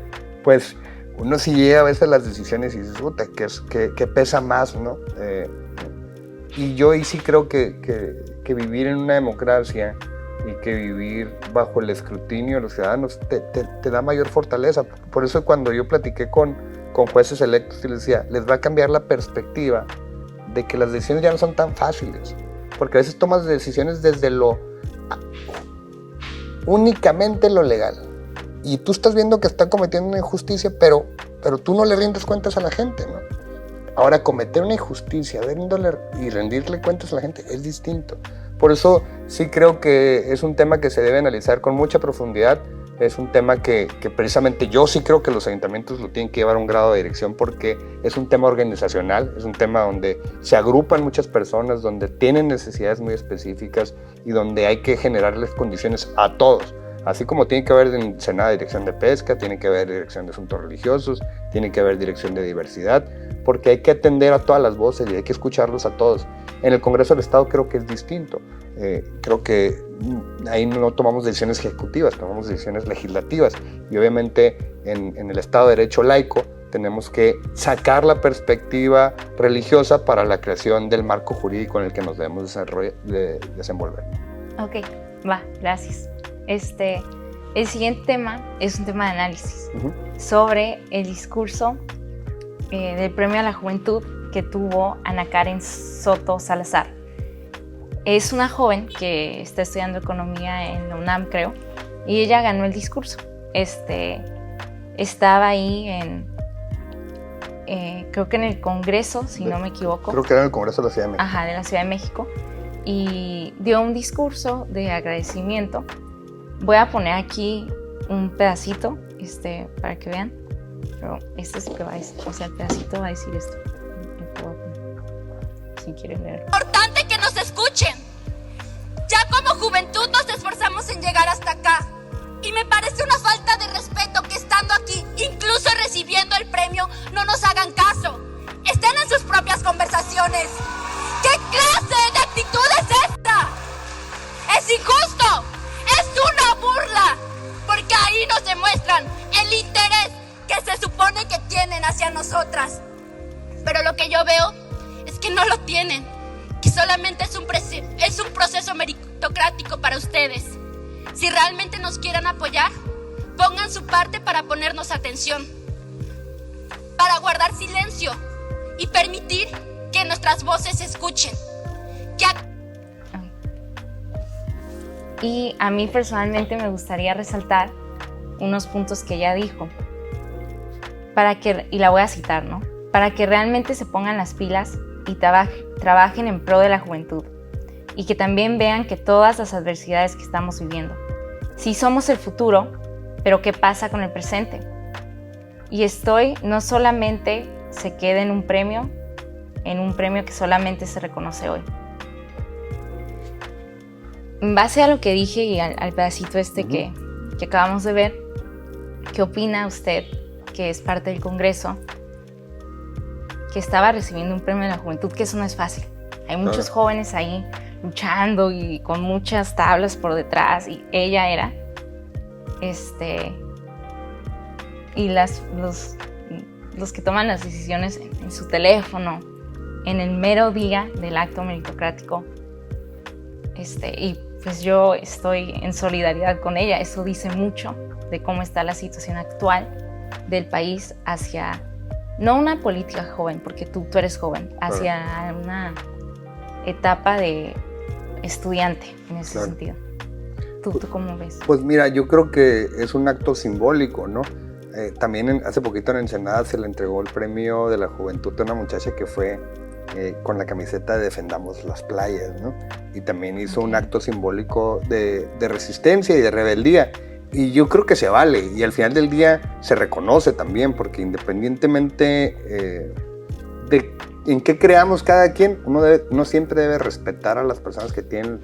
pues uno sí llega a veces a las decisiones y dices, puta, que pesa más, ¿no? Y yo sí creo que vivir en una democracia y que vivir bajo el escrutinio de los ciudadanos te da mayor fortaleza. Por eso cuando yo platiqué con jueces electos y les decía, les va a cambiar la perspectiva de que las decisiones ya no son tan fáciles, porque a veces tomas decisiones desde únicamente lo legal, y tú estás viendo que está cometiendo una injusticia, pero tú no le rindes cuentas a la gente, ¿no? Ahora, cometer una injusticia y rendirle cuentas a la gente es distinto. Por eso sí creo que es un tema que se debe analizar con mucha profundidad. Es un tema que precisamente yo sí creo que los ayuntamientos lo tienen que llevar a un grado de dirección, porque es un tema organizacional, es un tema donde se agrupan muchas personas, donde tienen necesidades muy específicas y donde hay que generarles condiciones a todos. Así como tiene que haber en Senada dirección de pesca, tiene que haber dirección de asuntos religiosos, tiene que haber dirección de diversidad, porque hay que atender a todas las voces y hay que escucharlos a todos. En el Congreso del Estado creo que es distinto. Creo que ahí no tomamos decisiones ejecutivas, tomamos decisiones legislativas, y obviamente en el Estado de Derecho laico tenemos que sacar la perspectiva religiosa para la creación del marco jurídico en el que nos debemos desenvolver. Ok, va, gracias. El siguiente tema es un tema de análisis sobre el discurso del Premio a la Juventud que tuvo Ana Karen Soto Salazar. Es una joven que está estudiando economía en la UNAM, creo, y ella ganó el discurso. Estaba ahí creo que en el Congreso, si no me equivoco. Creo que era en el Congreso de la Ciudad de México. Ajá, de la Ciudad de México. Y dio un discurso de agradecimiento. Voy a poner aquí un pedacito para que vean. Pero esto es lo que va a decir. O sea, el pedacito va a decir esto. Si quieren leer. Importante que nos escuchen. Ya como juventud nos esforzamos en llegar hasta acá. Y me parece una falta de respeto que estando aquí, incluso recibiendo el premio, no nos hagan caso. Estén en sus propias conversaciones. ¿Qué clase de actitud es esta? Es injusto. Es una burla. Porque ahí nos demuestran el interés que se supone que tienen hacia nosotras. Pero lo que yo veo es que no lo tienen. Que solamente es un proceso meritocrático para ustedes. Si realmente nos quieren apoyar, pongan su parte para ponernos atención, para guardar silencio y permitir que nuestras voces se escuchen. Y a mí personalmente me gustaría resaltar unos puntos que ella dijo, y la voy a citar, ¿no? Para que realmente se pongan las pilas y trabajen en pro de la juventud y que también vean que todas las adversidades que estamos viviendo. Sí somos el futuro, pero ¿qué pasa con el presente? Y no solamente se quede en un premio que solamente se reconoce hoy. En base a lo que dije y al pedacito que acabamos de ver, ¿qué opina usted, que es parte del Congreso, que estaba recibiendo un premio de la juventud? Que eso no es fácil. Hay muchos jóvenes ahí luchando y con muchas tablas por detrás, y ella era, y los que toman las decisiones en su teléfono, en el mero día del acto meritocrático, y pues yo estoy en solidaridad con ella. Eso dice mucho de cómo está la situación actual del país hacia, no una política joven, porque tú eres joven, hacia una etapa de estudiante en ese sentido. ¿Tú cómo ves? Pues mira, yo creo que es un acto simbólico, ¿no? También hace poquito en Ensenada se le entregó el premio de la juventud a una muchacha que fue con la camiseta de Defendamos las Playas, ¿no? Y también hizo un acto simbólico de resistencia y de rebeldía. Y yo creo que se vale, y al final del día se reconoce también, porque independientemente de en qué creamos cada quien, uno siempre debe respetar a las personas que tienen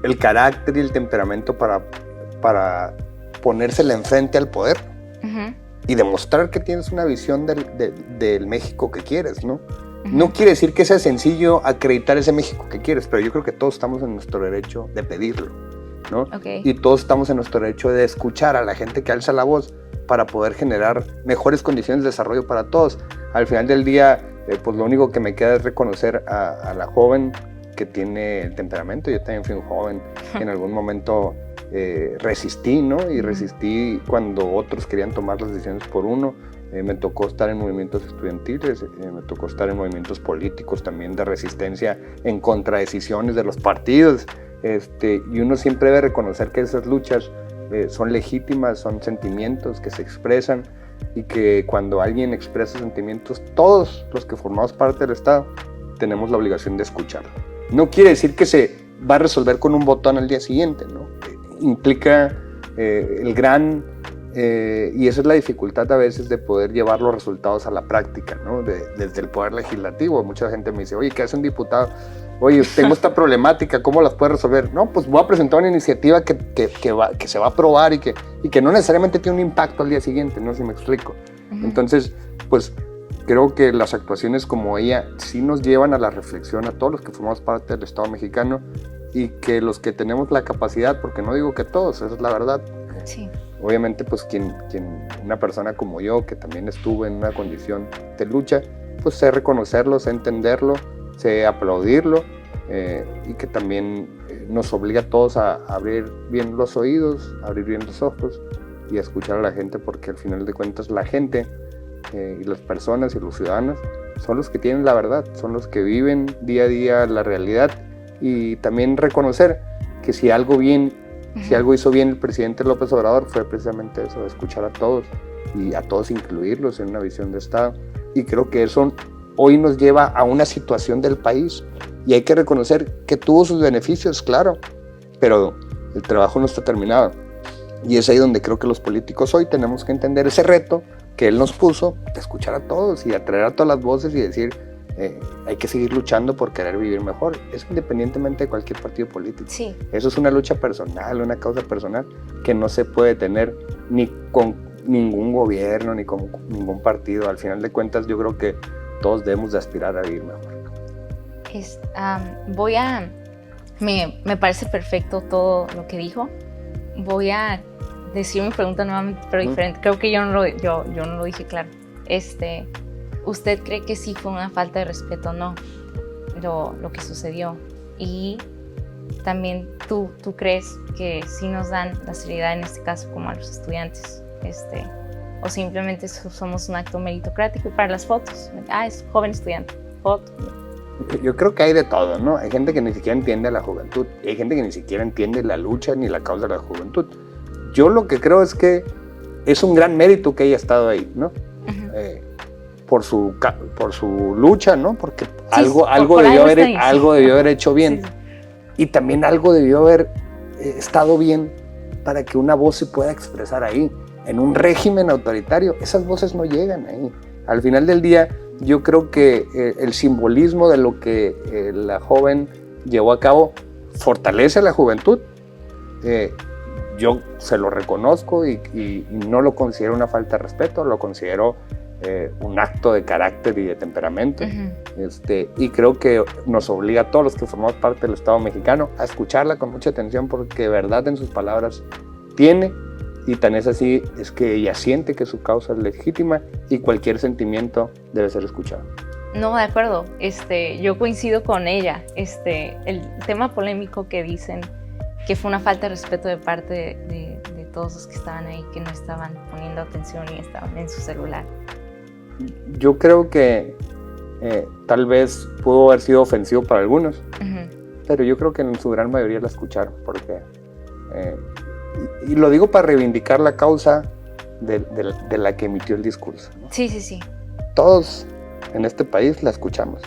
el carácter y el temperamento para ponérsela enfrente al poder y demostrar que tienes una visión del México que quieres, ¿no? No quiere decir que sea sencillo acreditar ese México que quieres, pero yo creo que todos estamos en nuestro derecho de pedirlo, ¿no? Y todos estamos en nuestro derecho de escuchar a la gente que alza la voz para poder generar mejores condiciones de desarrollo para todos. Al final del día, pues lo único que me queda es reconocer a la joven que tiene el temperamento. Yo también fui un joven que en algún momento resistí, ¿no? Y resistí cuando otros querían tomar las decisiones por uno. Me tocó estar en movimientos estudiantiles, me tocó estar en movimientos políticos también de resistencia en contra de decisiones de los partidos. Y uno siempre debe reconocer que esas luchas son legítimas, son sentimientos que se expresan, y que cuando alguien expresa sentimientos, todos los que formamos parte del Estado tenemos la obligación de escucharlo. No quiere decir que se va a resolver con un botón al día siguiente, ¿no? Implica y esa es la dificultad a veces de poder llevar los resultados a la práctica, ¿no? Desde el poder legislativo. Mucha gente me dice, oye, ¿qué hace un diputado? Oye, tengo esta problemática, ¿cómo las puedes resolver? No, pues voy a presentar una iniciativa que se va a aprobar y que no necesariamente tiene un impacto al día siguiente, ¿no? Si me explico. Entonces, pues creo que las actuaciones como ella sí nos llevan a la reflexión a todos los que formamos parte del Estado mexicano, y que los que tenemos la capacidad, porque no digo que todos, esa es la verdad. Sí. Obviamente, pues una persona como yo, que también estuve en una condición de lucha, pues sé reconocerlo, sé entenderlo, sé aplaudirlo, y que también nos obliga a todos a abrir bien los oídos, abrir bien los ojos y a escuchar a la gente, porque al final de cuentas la gente y las personas y los ciudadanos son los que tienen la verdad, son los que viven día a día la realidad. Y también reconocer que si algo hizo bien el presidente López Obrador, fue precisamente eso, escuchar a todos y a todos incluirlos en una visión de Estado. Y creo que eso hoy nos lleva a una situación del país, y hay que reconocer que tuvo sus beneficios, claro, pero el trabajo no está terminado. Y es ahí donde creo que los políticos hoy tenemos que entender ese reto que él nos puso, de escuchar a todos y atraer a todas las voces y decir, hay que seguir luchando por querer vivir mejor. Eso independientemente de cualquier partido político. Sí. Eso es una lucha personal, una causa personal que no se puede tener ni con ningún gobierno, ni con ningún partido. Al final de cuentas, yo creo que todos debemos de aspirar a vivir mejor. Me parece perfecto todo lo que dijo. Voy a decir mi pregunta nuevamente, pero diferente. Creo que yo no lo dije claro. ¿Usted cree que sí fue una falta de respeto o no lo que sucedió? Y también tú crees que sí nos dan la seriedad en este caso como a los estudiantes, o simplemente somos un acto meritocrático para las fotos. Es joven estudiante, foto. Yo creo que hay de todo, ¿no? Hay gente que ni siquiera entiende a la juventud, y hay gente que ni siquiera entiende la lucha ni la causa de la juventud. Yo lo que creo es que es un gran mérito que haya estado ahí, ¿no? por su lucha, ¿no? Porque Sí, algo por debió algo está ahí. haber hecho bien. Sí, sí. Y también algo debió haber estado bien para que una voz se pueda expresar ahí. En un régimen autoritario, esas voces no llegan ahí. Al final del día, yo creo que el simbolismo de lo que la joven llevó a cabo fortalece a la juventud. Yo se lo reconozco y no lo considero una falta de respeto, lo considero un acto de carácter y de temperamento. Ujú. Y creo que nos obliga a todos los que formamos parte del Estado mexicano a escucharla con mucha atención, porque de verdad en sus palabras tiene, y tan es así es que ella siente que su causa es legítima y cualquier sentimiento debe ser escuchado. No, de acuerdo. Yo coincido con ella. El tema polémico que dicen que fue una falta de respeto de parte de todos los que estaban ahí, que no estaban poniendo atención y estaban en su celular. Yo creo que tal vez pudo haber sido ofensivo para algunos, pero yo creo que en su gran mayoría la escucharon, porque y lo digo para reivindicar la causa de la que emitió el discurso, ¿no? Sí, sí, sí. Todos en este país la escuchamos.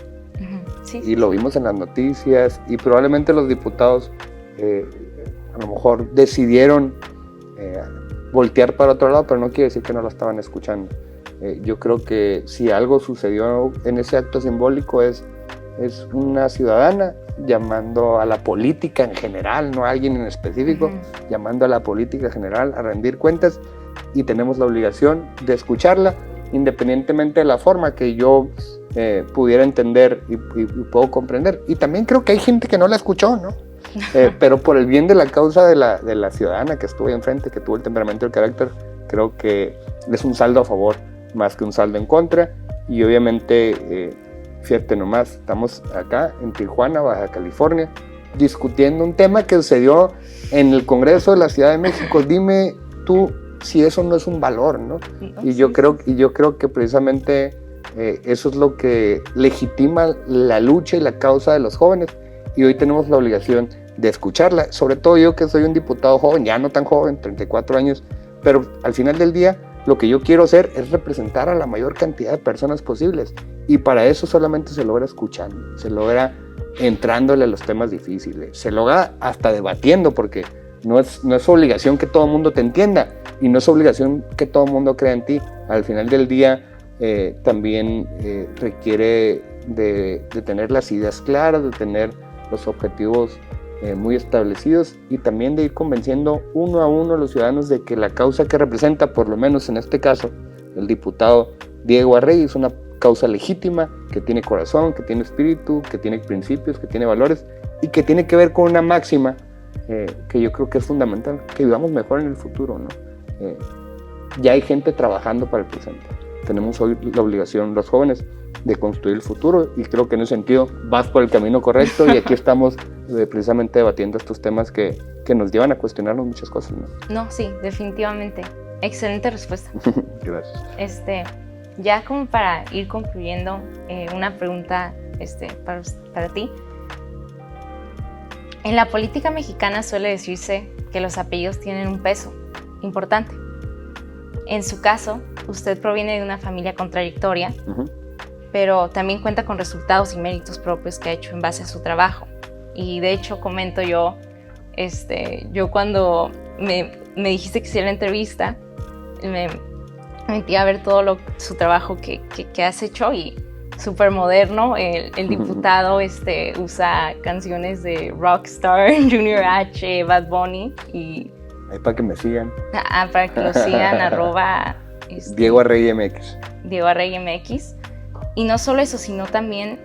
Sí, Y lo vimos en las noticias, y probablemente los diputados a lo mejor decidieron voltear para otro lado, pero no quiere decir que no la estaban escuchando. Yo creo que si algo sucedió en ese acto simbólico es una ciudadana llamando a la política en general, no a alguien en específico, llamando a la política en general a rendir cuentas, y tenemos la obligación de escucharla independientemente de la forma que yo pudiera entender y puedo comprender. Y también creo que hay gente que no la escuchó, ¿no? Pero por el bien de la causa de la ciudadana que estuvo ahí enfrente, que tuvo el temperamento y el carácter, creo que es un saldo a favor más que un saldo en contra. Y obviamente, fíjate nomás, estamos acá en Tijuana, Baja California, discutiendo un tema que sucedió en el Congreso de la Ciudad de México. Dime tú si eso no es un valor, ¿no? Y yo creo que precisamente eso es lo que legitima la lucha y la causa de los jóvenes, y hoy tenemos la obligación de escucharla, sobre todo yo que soy un diputado joven, ya no tan joven, 34 años, pero al final del día lo que yo quiero hacer es representar a la mayor cantidad de personas posibles, y para eso solamente se logra escuchando, se logra entrándole a los temas difíciles, se logra hasta debatiendo, porque no es obligación que todo el mundo te entienda, y no es obligación que todo el mundo crea en ti. Al final del día también requiere de tener las ideas claras, de tener los objetivos muy establecidos, y también de ir convenciendo uno a uno a los ciudadanos de que la causa que representa, por lo menos en este caso, el diputado Diego Arregui, es una causa legítima, que tiene corazón, que tiene espíritu, que tiene principios, que tiene valores, y que tiene que ver con una máxima que yo creo que es fundamental, que vivamos mejor en el futuro, ¿no? Ya hay gente trabajando para el presente. Tenemos hoy la obligación, los jóvenes, de construir el futuro, y creo que en ese sentido vas por el camino correcto, y aquí estamos precisamente debatiendo estos temas que nos llevan a cuestionarnos muchas cosas, ¿no? No, sí, definitivamente. Excelente respuesta. Gracias. Ya como para ir concluyendo, una pregunta para ti. En la política mexicana suele decirse que los apellidos tienen un peso importante. En su caso, usted proviene de una familia con trayectoria, pero también cuenta con resultados y méritos propios que ha hecho en base a su trabajo. Y de hecho, comento yo cuando me dijiste que hiciera la entrevista, me metí a ver todo su trabajo que has hecho, y súper moderno. El diputado usa canciones de Rockstar, Junior H, Bad Bunny, y ahí para que me sigan. Para que lo sigan, Diego Arregui MX. Diego Arregui MX. Y no solo eso, sino también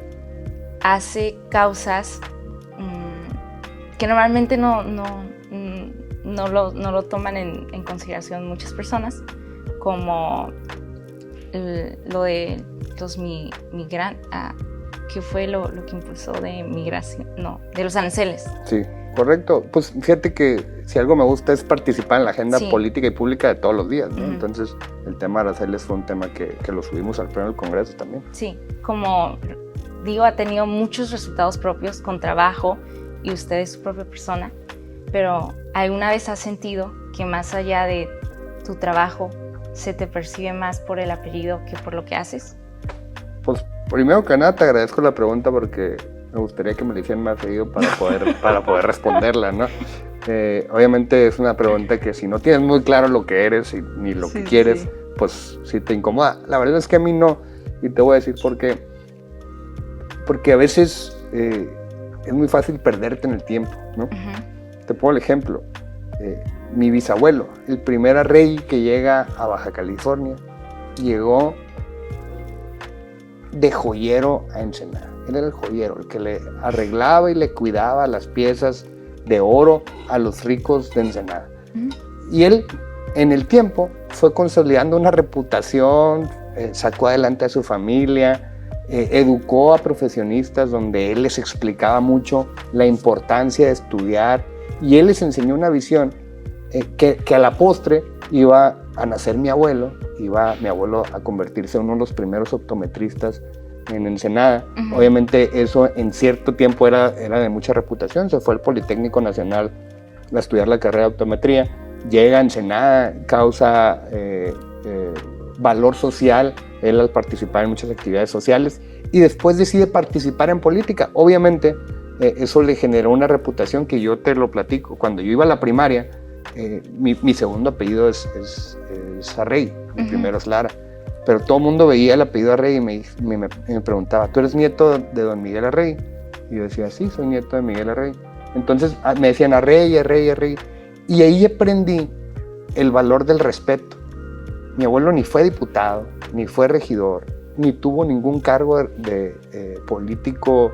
hace causas que normalmente no lo toman en consideración muchas personas, como lo de los migrantes, que fue lo que impulsó de migración, de los aranceles. Sí, correcto. Pues fíjate que si algo me gusta es participar en la agenda política y pública de todos los días, ¿no? Entonces el tema de aranceles fue un tema que lo subimos al pleno del Congreso también. Sí, como digo, ha tenido muchos resultados propios con trabajo, y usted es su propia persona, pero ¿alguna vez has sentido que más allá de tu trabajo se te percibe más por el apellido que por lo que haces? Pues primero que nada te agradezco la pregunta porque me gustaría que me la hicieran más seguido para poder responderla, ¿no? Obviamente es una pregunta que si no tienes muy claro lo que eres ni lo que quieres, pues sí te incomoda. La verdad es que a mí no, y te voy a decir por qué. Porque a veces es muy fácil perderte en el tiempo, ¿no? Te pongo el ejemplo. Mi bisabuelo, el primer rey que llega a Baja California, llegó de joyero a Ensenada. Él era el joyero, el que le arreglaba y le cuidaba las piezas de oro a los ricos de Ensenada. Y él, en el tiempo, fue consolidando una reputación, sacó adelante a su familia, educó a profesionistas donde él les explicaba mucho la importancia de estudiar, y él les enseñó una visión que a la postre iba a nacer mi abuelo, iba mi abuelo a convertirse en uno de los primeros optometristas en Ensenada. Obviamente eso en cierto tiempo era de mucha reputación. Se fue al Politécnico Nacional a estudiar la carrera de optometría, llega a Ensenada, causa valor social él al participar en muchas actividades sociales, y después decide participar en política. Obviamente eso le generó una reputación que yo te lo platico. Cuando yo iba a la primaria, mi segundo apellido es Arrey, mi primero es Lara, pero todo el mundo veía el apellido Arrey y me preguntaba, ¿tú eres nieto de don Miguel Arrey? Y yo decía, sí, soy nieto de Miguel Arrey. Entonces me decían Arrey, Arrey, Arrey, y ahí aprendí el valor del respeto. Mi abuelo ni fue diputado, ni fue regidor, ni tuvo ningún cargo de político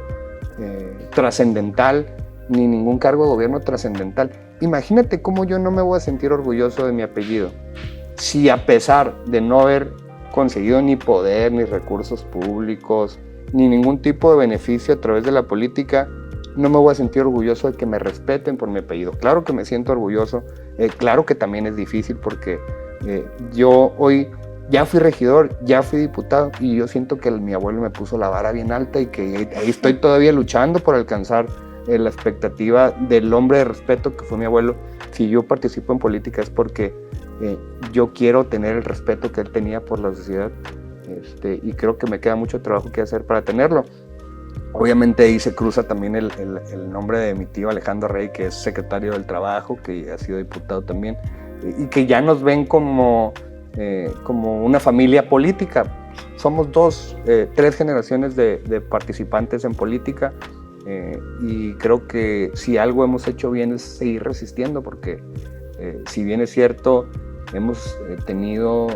trascendental, ni ningún cargo de gobierno trascendental. Imagínate cómo yo no me voy a sentir orgulloso de mi apellido, si a pesar de no haber conseguido ni poder, ni recursos públicos, ni ningún tipo de beneficio a través de la política, no me voy a sentir orgulloso de que me respeten por mi apellido. Claro que me siento orgulloso, claro que también es difícil porque yo hoy ya fui regidor, ya fui diputado, y yo siento que mi abuelo me puso la vara bien alta y que ahí estoy todavía luchando por alcanzar la expectativa del hombre de respeto que fue mi abuelo. Si yo participo en política es porque yo quiero tener el respeto que él tenía por la sociedad, y creo que me queda mucho trabajo que hacer para tenerlo. Obviamente ahí se cruza también el nombre de mi tío Alejandro Rey, que es secretario del Trabajo, que ha sido diputado también, y que ya nos ven como una familia política. Somos tres generaciones de participantes en política, y creo que si algo hemos hecho bien es seguir resistiendo, porque si bien es cierto, hemos tenido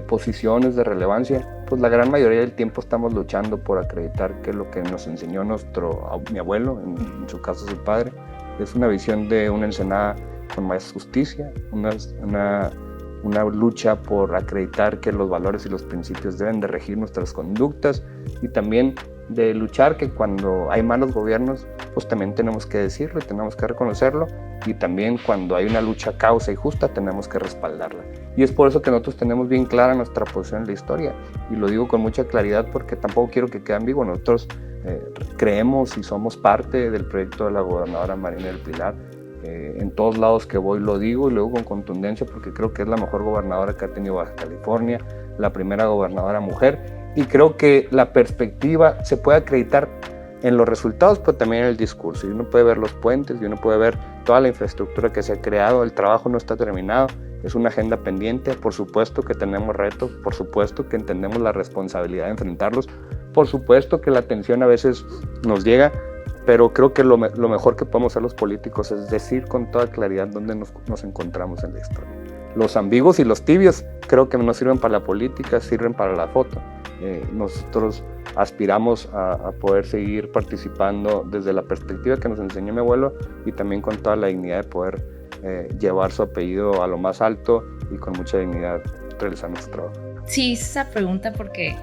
posiciones de relevancia, pues la gran mayoría del tiempo estamos luchando por acreditar que lo que nos enseñó mi abuelo, en su caso su padre, es una visión de una Ensenada con más justicia, una lucha por acreditar que los valores y los principios deben de regir nuestras conductas, y también de luchar que cuando hay malos gobiernos, pues también tenemos que decirlo y tenemos que reconocerlo, y también cuando hay una lucha causa y justa tenemos que respaldarla. Y es por eso que nosotros tenemos bien clara nuestra posición en la historia, y lo digo con mucha claridad porque tampoco quiero que quede ambiguo. Nosotros creemos y somos parte del proyecto de la gobernadora Marina del Pilar. En todos lados que voy lo digo, y lo digo con contundencia porque creo que es la mejor gobernadora que ha tenido Baja California, la primera gobernadora mujer, y creo que la perspectiva se puede acreditar en los resultados, pero también en el discurso. Y uno puede ver los puentes, y uno puede ver toda la infraestructura que se ha creado. El trabajo no está terminado, es una agenda pendiente. Por supuesto que tenemos retos, por supuesto que entendemos la responsabilidad de enfrentarlos, por supuesto que la tensión a veces nos llega, pero creo que lo mejor que podemos hacer los políticos es decir con toda claridad dónde nos encontramos en la historia. Los ambiguos y los tibios creo que no sirven para la política, sirven para la foto. Nosotros aspiramos a poder seguir participando desde la perspectiva que nos enseñó mi abuelo, y también con toda la dignidad de poder llevar su apellido a lo más alto y con mucha dignidad realizar nuestro trabajo. Sí, hice esa pregunta porque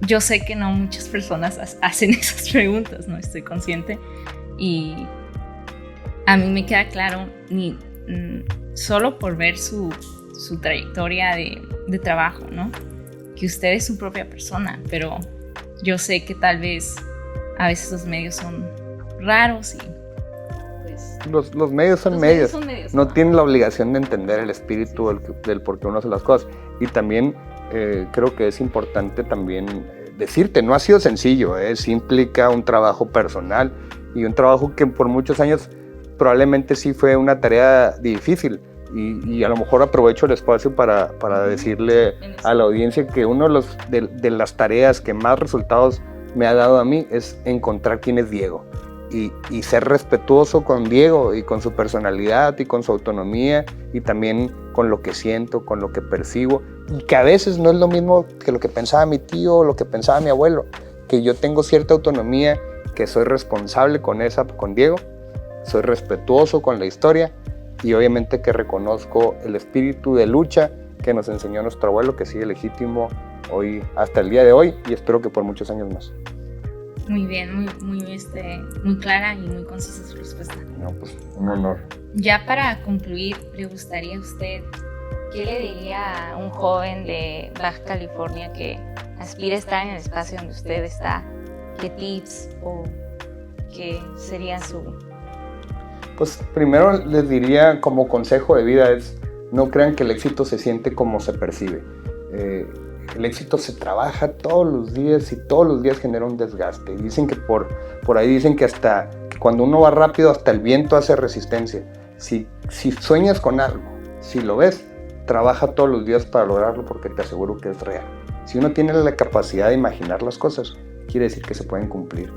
yo sé que no muchas personas hacen esas preguntas, ¿no? Estoy consciente, y a mí me queda claro, solo por ver su trayectoria de trabajo, ¿no? Que usted es su propia persona, pero yo sé que tal vez a veces los medios son raros y pues... Los medios son medios, no tienen la obligación de entender el espíritu del por qué uno hace las cosas. Y también creo que es importante también decirte, no ha sido sencillo, sí implica un trabajo personal y un trabajo que por muchos años probablemente sí fue una tarea difícil. Y a lo mejor aprovecho el espacio para decirle a la audiencia que una de las tareas que más resultados me ha dado a mí es encontrar quién es Diego y ser respetuoso con Diego y con su personalidad y con su autonomía y también con lo que siento, con lo que percibo, y que a veces no es lo mismo que lo que pensaba mi tío o lo que pensaba mi abuelo, que yo tengo cierta autonomía, que soy responsable con Diego, soy respetuoso con la historia y obviamente que reconozco el espíritu de lucha que nos enseñó nuestro abuelo, que sigue legítimo hoy, hasta el día de hoy, y espero que por muchos años más. Muy bien, muy clara y muy concisa su respuesta. No, pues un honor. Ya para concluir, le gustaría a usted, ¿qué le diría a un joven de Baja California que aspira a estar en el espacio donde usted está? ¿Qué tips o qué sería su...? Pues primero les diría como consejo de vida es, no crean que el éxito se siente como se percibe. El éxito se trabaja todos los días y todos los días genera un desgaste. Y dicen que por ahí dicen que que cuando uno va rápido hasta el viento hace resistencia. Si sueñas con algo, si lo ves, trabaja todos los días para lograrlo porque te aseguro que es real. Si uno tiene la capacidad de imaginar las cosas, quiere decir que se pueden cumplir.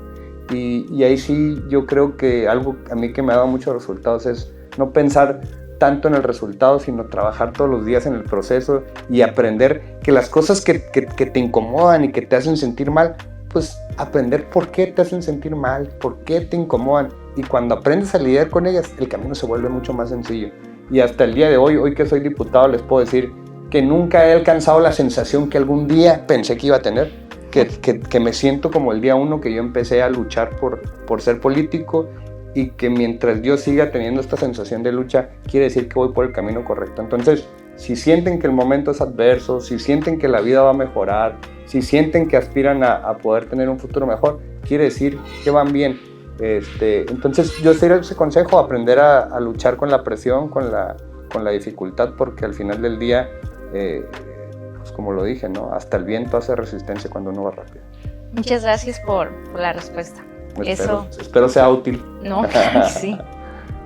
Y ahí sí yo creo que algo a mí que me ha dado muchos resultados es no pensar tanto en el resultado, sino trabajar todos los días en el proceso y aprender que las cosas que te incomodan y que te hacen sentir mal, pues aprender por qué te hacen sentir mal, por qué te incomodan, y cuando aprendes a lidiar con ellas, el camino se vuelve mucho más sencillo. Y hasta el día de hoy que soy diputado, les puedo decir que nunca he alcanzado la sensación que algún día pensé que iba a tener. Que me siento como el día 1 que yo empecé a luchar por ser político, y que mientras yo siga teniendo esta sensación de lucha, quiere decir que voy por el camino correcto. Entonces, si sienten que el momento es adverso, si sienten que la vida va a mejorar, si sienten que aspiran a poder tener un futuro mejor, quiere decir que van bien. Entonces, yo sería ese consejo, aprender a luchar con la presión, con la dificultad, porque al final del día... pues como lo dije, ¿no? Hasta el viento hace resistencia cuando uno va rápido. Muchas gracias por la respuesta. Espero sea útil. No, sí.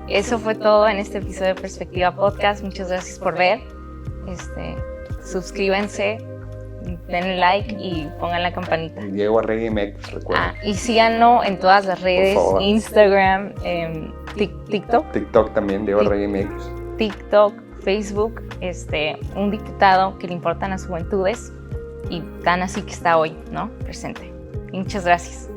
Eso fue todo en este episodio de Perspectiva Podcast. Muchas gracias por ver. Suscríbanse, denle like y pongan la campanita. Diego Arregui MX, recuerden. Y síganlo en todas las redes, Instagram, TikTok. TikTok también, Diego Arregui MX. TikTok, Facebook, un diputado que le importan las juventudes y tan así que está hoy, ¿no? Presente. Y muchas gracias.